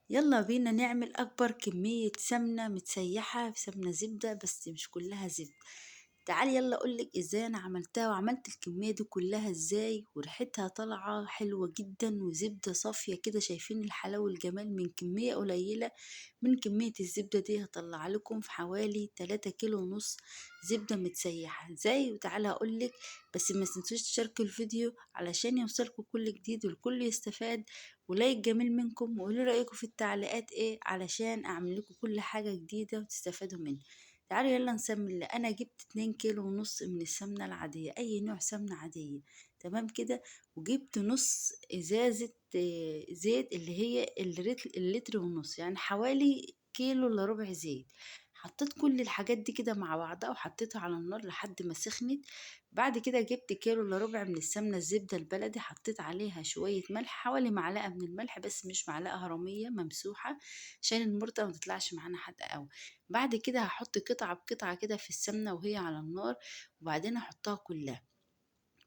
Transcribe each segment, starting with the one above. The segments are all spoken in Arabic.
يلا بينا نعمل أكبر كمية سمنة متسيحة في سمنة زبدة، بس مش كلها زبدة. تعالي يلا أقولك ازاي أنا عملتها وعملت الكمية دي كلها ازاي، وريحتها طالعة حلوة جدا وزبدة صافية كده. شايفين الحلاوة والجمال من كمية قليلة. من كمية الزبدة دي هطلع لكم في حوالي 3 كيلو ونص زبدة متسيحة ازاي، وتعالى هقولك. بس ما تنسوش تشاركوا الفيديو علشان يوصلكوا كل جديد والكل يستفاد، ولايك جميل منكم، وقولوا رأيكم في التعليقات ايه علشان اعمل لكم كل حاجة جديدة وتستفادوا منها. تعالوا يلا نسمي. انا جبت 2 كيلو ونص من السمنة العادية، اي نوع سمنة عادية. تمام كده. وجبت نص ازازة زيت، اللي هي اللتر ونص، يعني حوالي كيلو الا ربع زيت. حطيت كل الحاجات دي كده مع بعضها وحطيتها على النار لحد ما سخنت. بعد كده جبت كيلو الا ربع من السمنة الزبدة البلدي، حطيت عليها شوية ملح، حوالي معلقة من الملح بس مش معلقة هرمية ممسوحة، عشان المرطة ما تطلعش معانا حادقة قوي. بعد كده هحط قطعة بقطعة كده في السمنة وهي على النار، وبعدين احطها كلها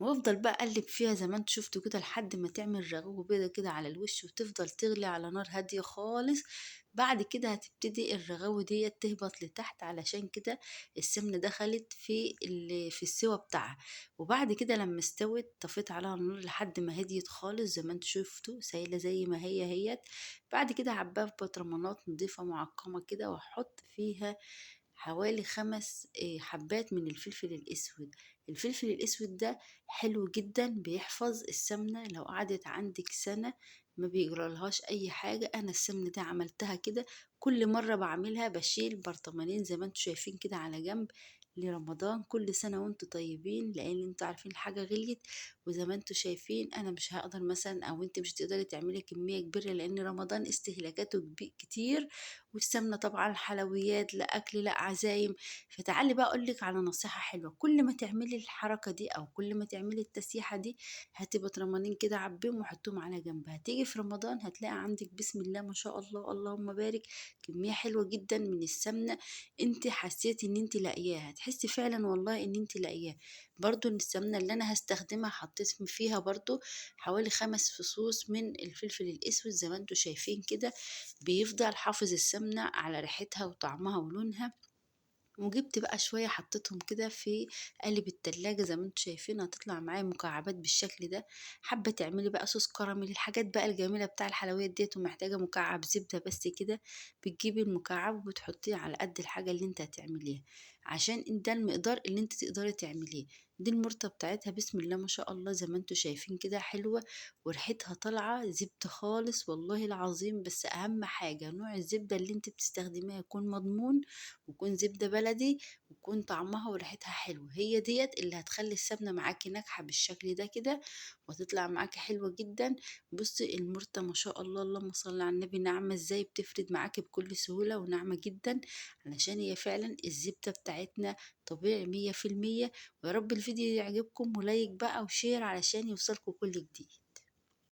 وافضل بقى اقلب فيها زي ما انتوا شفتوا كده لحد ما تعمل رغوة بيضة كده على الوش، وتفضل تغلي على نار هادية خالص. بعد كده هتبتدي الرغاوة دي تهبط لتحت، علشان كده السمنة دخلت في السوا بتاعها. وبعد كده لما استوت طفيت عليها النار لحد ما هديت خالص زي ما انتوا شفتوا سايلة زي ما هي. بعد كده هعبيها في بطرمانات نضيفة معقمة كده، واحط فيها حوالي 5 حبات من الفلفل الأسود. الفلفل الأسود ده حلو جدا، بيحفظ السمنة لو قعدت عندك سنة ما بيجرالهاش أي حاجة. أنا السمنة دي عملتها كده، كل مرة بعملها بشيل برطمانين زي ما انتوا شايفين كده على جنب لرمضان. كل سنة وانتوا طيبين، لأن انتوا عارفين الحاجة غليت. وزي ما انتوا شايفين أنا مش هقدر مثلا، أو انت مش تقدري تعملي كمية كبيرة، لأن رمضان استهلاكاته كتير. والسمنة طبعا حلويات، لا أكل لا عزايم. فتعالي بقى أقولك على نصيحة حلوة. كل ما تعملي الحركة دي أو كل ما تعملي التسيحة دي، هاتي برطمانين كده عبيهم وحطهم على جنب. هتيجي في رمضان هتلاقي عندك بسم الله ما شاء الله اللهم بارك كمية حلوة جدا من السمنة. انت حسيتي ان انت لاقياها، هتحسي فعلا والله ان انت لاقياها. برضو السمنة اللي انا هستخدمها حطيت فيها برضو حوالي 5 فصوص من الفلفل الاسود زي ما انتوا شايفين كده. بيفضل حافظ السمنة على ريحتها وطعمها ولونها. وجبت بقى شوية حطيتهم كده في قالب التلاجة زي ما انتوا شايفين، هتطلع معايا مكعبات بالشكل ده. حابة تعملي بقى صوص كراميل، الحاجات بقى الجميلة بتاع الحلويات ديت، ومحتاجة مكعب زبدة بس كده. بتجيبي المكعب وبتحطيه على قد الحاجة اللي انت هتعمليها، عشان ده المقدار اللي انت تقدري تعمليه. دي المرطة بتاعتها بسم الله ما شاء الله زي ما انتوا شايفين كده حلوة، وريحتها طالعة زبدة خالص والله العظيم. بس اهم حاجة نوع الزبدة اللي انت بتستخدميها يكون مضمون، ويكون زبدة بلدي، ويكون طعمها وريحتها حلوة. هي ديت اللي هتخلي السمنة معاكي ناجحة بالشكل ده كده، وتطلع معاكي حلوة جدا. بصي المرتة ما شاء الله اللهم صل على النبي ناعمة ازاي، بتفرد معاكي بكل سهولة وناعمة جدا، علشان هي فعلا الزبدة بتاعتنا طبيعي 100%. ويا رب الفيديو يعجبكم، ولايك بقى وشير علشان يوصلكم كل جديد.